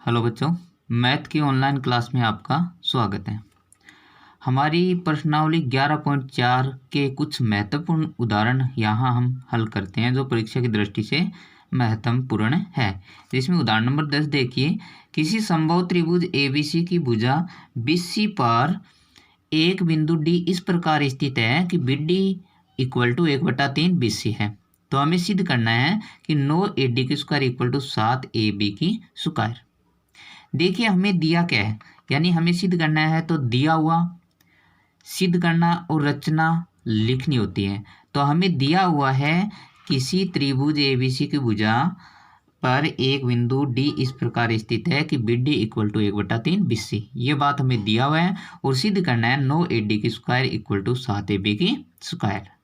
Hello बच्चों, math की online class में आपका स्वागत है। हमारी प्रश्नावली 11.4 के कुछ महत्वपूर्ण उदाहरण यहाँ हम हल करते हैं जो परीक्षा की दृष्टि से महत्वपूर्ण है। जिसमें उदाहरण नंबर 10 देखिए, किसी संभव त्रिभुज ABC की भुजा BC पर एक बिंदु D इस प्रकार स्थित है कि BD इक्वल टू 1/3 BC है। तो हमें सिद्ध करना है कि 9AD की स्क्वायर इक्वल टू 7AB की स्क्वायर। देखिए हमें दिया क्या है, यानी हमें सिद्ध करना है तो दिया हुआ सिद्ध करना और रचना लिखनी होती है। तो हमें दिया हुआ है किसी त्रिभुज ABC की भुजा पर एक बिंदु D इस प्रकार स्थित है कि BD इक्वल टू 1/3 BC। ये बात हमें दिया हुआ है और सिद्ध करना है 9AD की स्क्वायर इक्वल टू 7AB की स्क्वायर।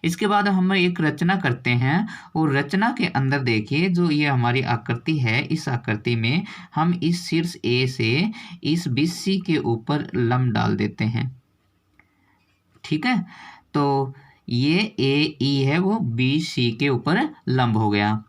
इसके बाद हम एक रचना करते हैं और रचना के अंदर देखिए जो ये हमारी आकृति है, इस आकृति में हम इस शीर्ष A से इस BC के ऊपर लंब डाल देते हैं। ठीक है, तो ये AE है वो BC के ऊपर लंब हो गया।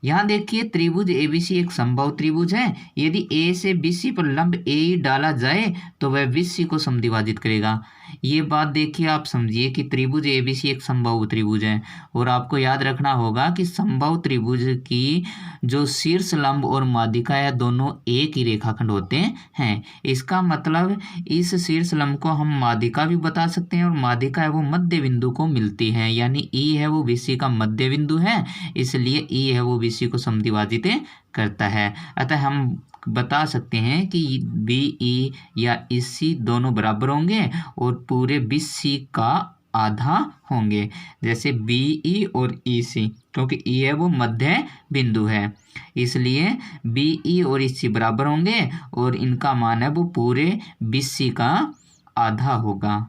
यहाँ देखिए त्रिभुज ABC एक संभव त्रिभुज है। यदि A से BC पर लंब AE डाला जाए तो वह BC को समद्विभाजित करेगा। ये बात देखिए, आप समझिए कि त्रिभुज ABC एक संभव त्रिभुज है और आपको याद रखना होगा कि संभव त्रिभुज की जो शीर्ष लंब और माध्यिका है दोनों एक ही रेखाखंड होते हैं। इसका मतलब इस शीर्ष लंब को हम माध्यिका भी बता सकते हैं और माध्यिका है वो मध्य बिंदु को मिलती है, यानी E है वो BC का मध्य बिंदु है, इसलिए E है वो BC को समद्विभाजित करता है। अतः हम बता सकते हैं कि BE या EC दोनों बराबर होंगे और पूरे BC का आधा होंगे, जैसे BE और EC, क्योंकि E है वो मध्य बिंदु है, इसलिए BE और EC बराबर होंगे और इनका मान है वो पूरे BC का आधा होगा।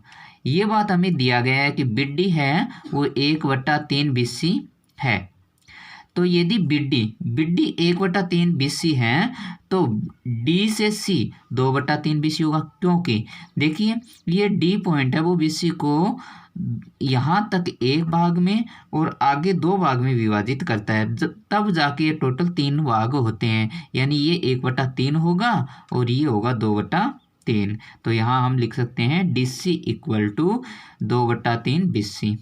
ये बात हमें दिया गया है कि BD है वो 1/3 BC है। तो यदि BD 1/3 BC है तो D से C 2/3 BC होगा, क्योंकि देखिए ये D पॉइंट है वो BC को यहाँ तक एक भाग में और आगे दो भाग में विभाजित करता है, तब जाके ये टोटल 3 भाग होते हैं, यानी ये 1/3 होगा और ये होगा 2/3। तो यहाँ हम लिख सकते हैं DC इक्वल टू 2/3 BC।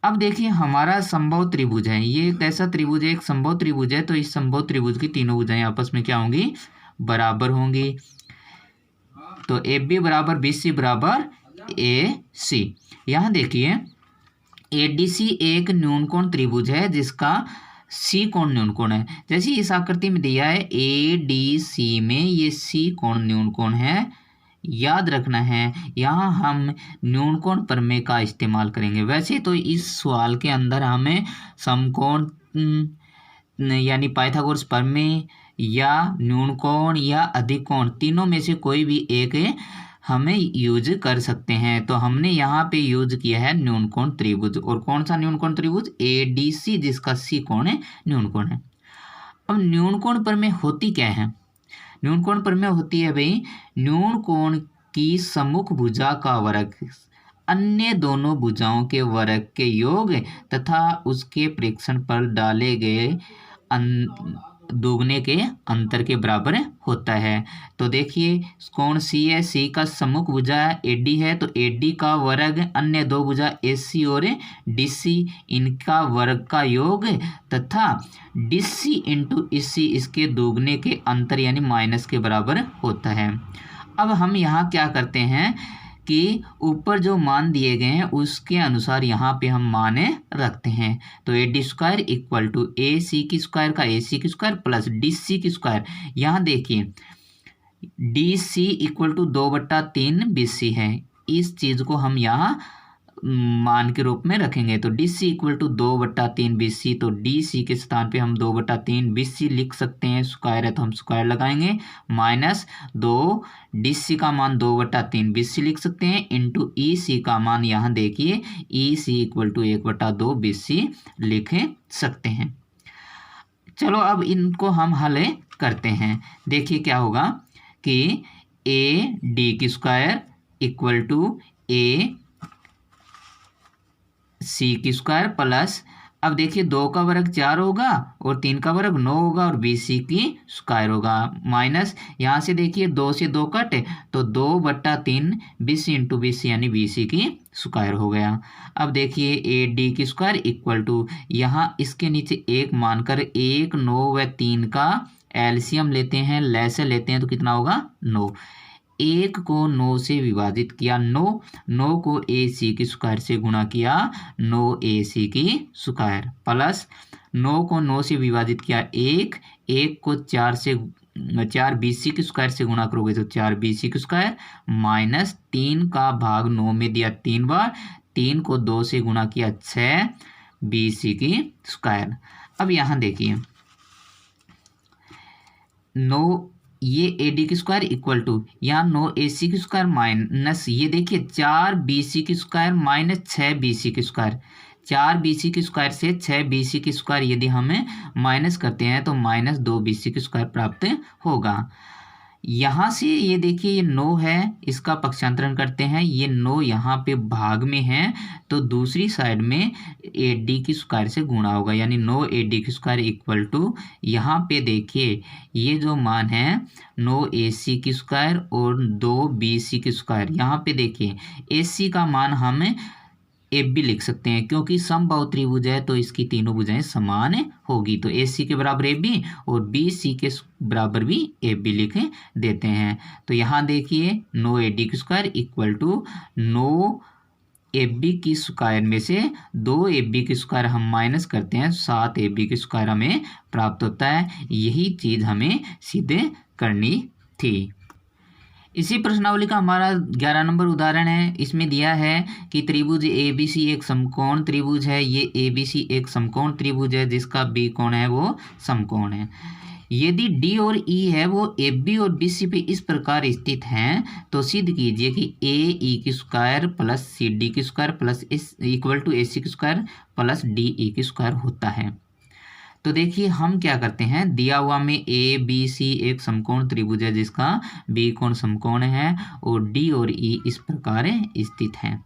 अब देखिए हमारा संभव त्रिभुज है, ये कैसा त्रिभुज है, एक संभव त्रिभुज है। तो इस संभव त्रिभुज की तीनों भुजाएं आपस में क्या होंगी, बराबर होंगी। तो AB बराबर BC बराबर AC। यहाँ देखिए ADC एक न्यूनकोण त्रिभुज है जिसका C कोण न्यूनकोण है। जैसे इस आकृति में दिया है ADC में ये C कोण न्यूनकोण है। याद रखना है यहाँ हम न्यूनकोण प्रमेय का इस्तेमाल करेंगे। वैसे तो इस सवाल के अंदर हमें समकोण यानी पाइथागोरस प्रमेय या न्यूनकोण या अधिकोण तीनों में से कोई भी एक हमें यूज कर सकते हैं। तो हमने यहाँ पे यूज किया है न्यूनकोण त्रिभुज। और कौन सा न्यूनकोण त्रिभुज, ADC, जिसका C कोण है न्यूनकोण है। अब न्यूनकोण प्रमेय होती क्या है, न्यूनकोण प्रमेय होती है भाई न्यूनकोण की सम्मुख भुजा का वर्ग अन्य दोनों भुजाओं के वर्ग के योग तथा उसके प्रेक्षण पर डाले गए दोगुने के अंतर के बराबर होता है। तो देखिए कोण C है, C का सम्मुख भुजा AD है, तो AD का वर्ग अन्य दो भुजा AC और DC इनका वर्ग का योग तथा DC इंटू EC इसके दोगुने के अंतर यानी माइनस के बराबर होता है। अब हम यहाँ क्या करते हैं कि ऊपर जो मान दिए गए हैं उसके अनुसार यहाँ पे हम मान रखते हैं। तो AD square equal to AC की स्क्वायर का AC की स्क्वायर प्लस DC की स्क्वायर। यहाँ देखिए DC इक्वल टू 2/3 BC है, इस चीज को हम यहाँ मान के रूप में रखेंगे। तो DC इक्वल टू 2/3 BC, तो DC के स्थान पे हम 2/3 BC लिख सकते हैं, स्क्वायर है तो हम स्क्वायर लगाएंगे, माइनस 2 DC का मान 2/3 BC लिख सकते हैं, इंटू EC का मान यहाँ देखिए EC इक्वल टू 1/2 BC लिख सकते हैं। चलो अब इनको हम हल करते हैं। देखिए क्या होगा कि AD की स्क्वायर इक्वल टू AC की स्क्वायर प्लस अब देखिए 2 का वर्ग 4 होगा और 3 का वर्ग 9 होगा और BC की स्क्वायर होगा, माइनस यहाँ से देखिए 2 से 2 कटे तो 2/3 BC इंटू BC यानी BC की स्क्वायर हो गया। अब देखिए AD की स्क्वायर इक्वल टू यहाँ इसके नीचे 1 मानकर 1, 9 व 3 का एलसीएम लेते हैं, लैसे लेते हैं तो कितना होगा 9। 1 को 9 से विभाजित किया 9 को AC की स्क्वायर से गुणा किया 9AC की स्क्वायर, प्लस 9 को 9 से विभाजित किया 1 को 4 BC की स्क्वायर से गुणा करोगे तो 4 BC की स्क्वायर, माइनस 3 का भाग 9 में दिया 3 बार, 3 को 2 से गुणा किया 6 BC की स्क्वायर। अब यहाँ देखिए 9 ये AD की स्क्वायर इक्वल टू यहाँ 9AC की स्क्वायर माइनस ये देखिए 4 BC की स्क्वायर माइनस 6 BC की स्क्वायर। 4 BC की स्क्वायर से 6 BC की स्क्वायर यदि हमें माइनस करते हैं तो माइनस 2 BC की स्क्वायर प्राप्त होगा। यहाँ से ये देखिए ये 9 है, इसका पक्षांतरण करते हैं, ये 9 यहाँ पे भाग में है तो दूसरी साइड में AD की स्क्वायर से गुणा होगा, यानी 9 AD की स्क्वायर इक्वल टू यहाँ पे देखिए ये जो मान है 9 AC की स्क्वायर और 2 BC की स्क्वायर। यहाँ पे देखिए AC का मान हम AB लिख सकते हैं क्योंकि समबाहु त्रिभुज है तो इसकी तीनों भुजाएं समान होगी, तो AC के बराबर AB और BC के बराबर भी AB लिख देते हैं। तो यहाँ देखिए 9 AD की स्क्वायर इक्वल टू 9 AB की स्क्वायर में से 2 AB की स्क्वायर हम माइनस करते हैं 7 AB की स्क्वायर हमें प्राप्त होता है। यही चीज़ हमें सिद्ध करनी थी। इसी प्रश्नावली का हमारा 11 नंबर उदाहरण है। इसमें दिया है कि त्रिभुज ABC एक समकोण त्रिभुज है। ये ABC एक समकोण त्रिभुज है जिसका B कोण है वो समकोण है। यदि D और E है वो AB और BC पे इस प्रकार स्थित हैं तो सिद्ध कीजिए कि AE की स्क्वायर प्लस CD की square plus equal to AC की स्क्वायर प्लस DE की स्क्वायर होता है। तो देखिए हम क्या करते हैं, दिया हुआ में ABC एक समकोण त्रिभुज है जिसका B कोण समकोण है और D और E इस प्रकार स्थित हैं।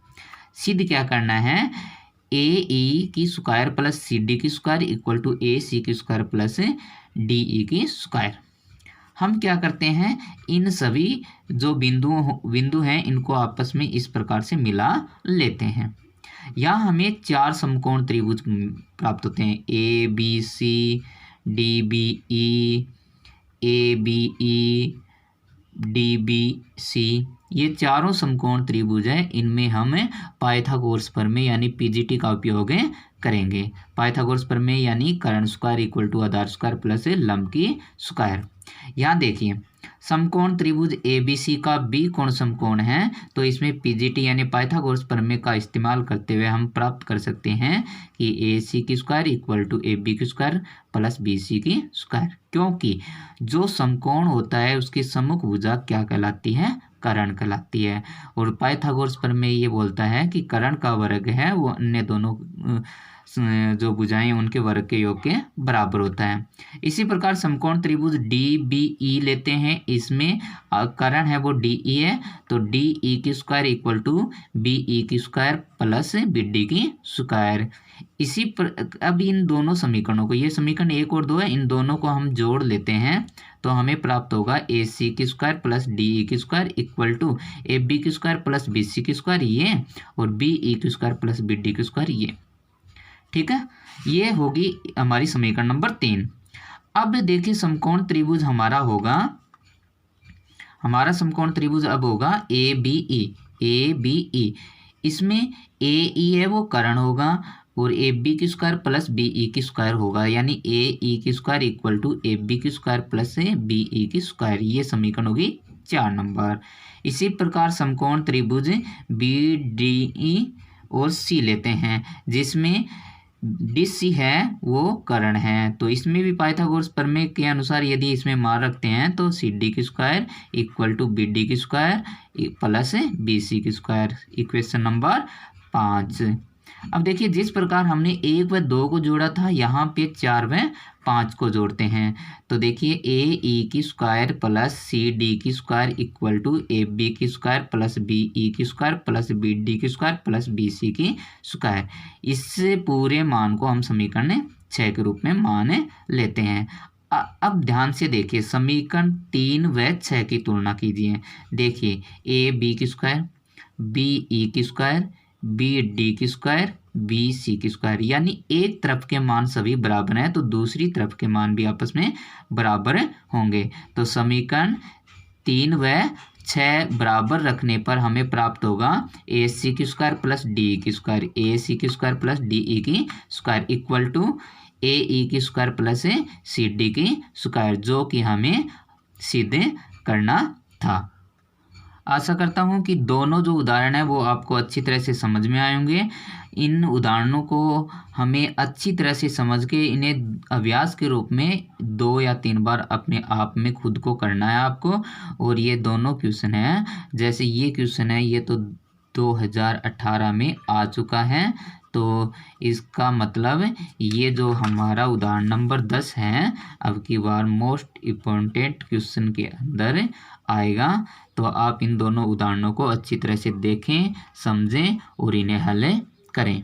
सिद्ध क्या करना है, AE की स्क्वायर प्लस CD की स्क्वायर इक्वल टू AC की स्क्वायर प्लस DE की स्क्वायर। हम क्या करते हैं, इन सभी जो बिंदु हैं इनको आपस में इस प्रकार से मिला लेते हैं। यहाँ हमें 4 समकोण त्रिभुज प्राप्त होते हैं, ABC, DBE, ABE, DBC। ये चारों समकोण त्रिभुज है, इनमें हम पाइथागोरस प्रमेय यानी PGT का उपयोग करेंगे। पाइथागोरस प्रमेय यानी कर्ण स्क्वायर इक्वल टू आधार स्क्वायर प्लस लंब की स्क्वायर। यहाँ देखिए समकोण त्रिभुज ABC का B कोण समकोण है तो इसमें PGT यानी पाइथागोरस प्रमेय का इस्तेमाल करते हुए हम प्राप्त कर सकते हैं कि AC की स्क्वायर इक्वल टू AB की स्क्वायर प्लस BC की स्क्वायर, क्योंकि जो समकोण होता है उसकी सम्मुख भुजा क्या कहलाती है, कर्ण कहलाती है। और पाइथागोरस प्रमेय ये बोलता है कि कर्ण का वर्ग है वो अन्य दोनों जो भुजाएं उनके वर्ग के योग के बराबर होता है। इसी प्रकार समकोण त्रिभुज DBE लेते हैं, इसमें कर्ण है वो DE है तो DE की स्क्वायर इक्वल टू BE की स्क्वायर प्लस BD की स्क्वायर। अब इन दोनों समीकरणों को, ये समीकरण 1 और 2 है, इन दोनों को हम जोड़ लेते हैं तो हमें प्राप्त होगा AC की स्क्वायर प्लस DE की स्क्वायर इक्वल टू AB की स्क्वायर प्लस BC की स्क्वायर ये और BE की स्क्वायर प्लस BD की स्क्वायर ये। ठीक है, ये होगी हमारी समीकरण नंबर 3। अब देखिए समकोण त्रिभुज हमारा समकोण त्रिभुज अब होगा ABE। इसमें AE है वो कर्ण होगा और AB की स्क्वायर प्लस BE की स्क्वायर होगा, यानी AE की स्क्वायर इक्वल टू AB की स्क्वायर प्लस BE की स्क्वायर। ये समीकरण होगी 4 नंबर। इसी प्रकार समकोण त्रिभुज BDE और C लेते हैं जिसमें DC है वो कर्ण है, तो इसमें भी पाइथागोरस प्रमेय के अनुसार यदि इसमें मान रखते हैं तो CD की स्क्वायर इक्वल टू BD की स्क्वायर प्लस BC की स्क्वायर। Equation number 5। अब देखिए जिस प्रकार हमने 1 व 2 को जोड़ा था, यहाँ पे 4 व 5 को जोड़ते हैं। तो देखिए ए ई की स्क्वायर प्लस सी डी की square equal to A B की स्क्वायर प्लस बी ई की स्क्वायर प्लस बी डी की स्क्वायर प्लस बी सी की स्क्वायर। इस पूरे मान को हम समीकरण 6 के रूप में मान लेते हैं। अब ध्यान से देखिए, समीकरण 3 व 6 की तुलना कीजिए। देखिए ए बी की स्क्वायर, बी ई की स्क्वायर, बी डी की स्क्वायर, बी सी की स्क्वायर, यानी एक तरफ के मान सभी बराबर हैं तो दूसरी तरफ के मान भी आपस में बराबर होंगे। तो समीकरण 3 व 6 बराबर रखने पर हमें प्राप्त होगा ए सी की स्क्वायर प्लस डी की स्क्वायर, ए सी की स्क्वायर प्लस डी ई की square equal to A E की स्क्वायर प्लस सी डी की स्क्वायर, जो कि हमें सिद्ध करना था। आशा करता हूँ कि दोनों जो उदाहरण है वो आपको अच्छी तरह से समझ में आए होंगे। इन उदाहरणों को हमें अच्छी तरह से समझ के इन्हें अभ्यास के रूप में 2 या 3 बार अपने आप में खुद को करना है आपको। और ये दोनों क्वेश्चन हैं, जैसे ये क्वेश्चन है ये तो 2018 में आ चुका है, तो इसका मतलब ये जो हमारा उदाहरण नंबर 10 है अब की बार मोस्ट इम्पोर्टेंट क्वेश्चन के अंदर आएगा। तो आप इन दोनों उदाहरणों को अच्छी तरह से देखें, समझें और इन्हें हल करें।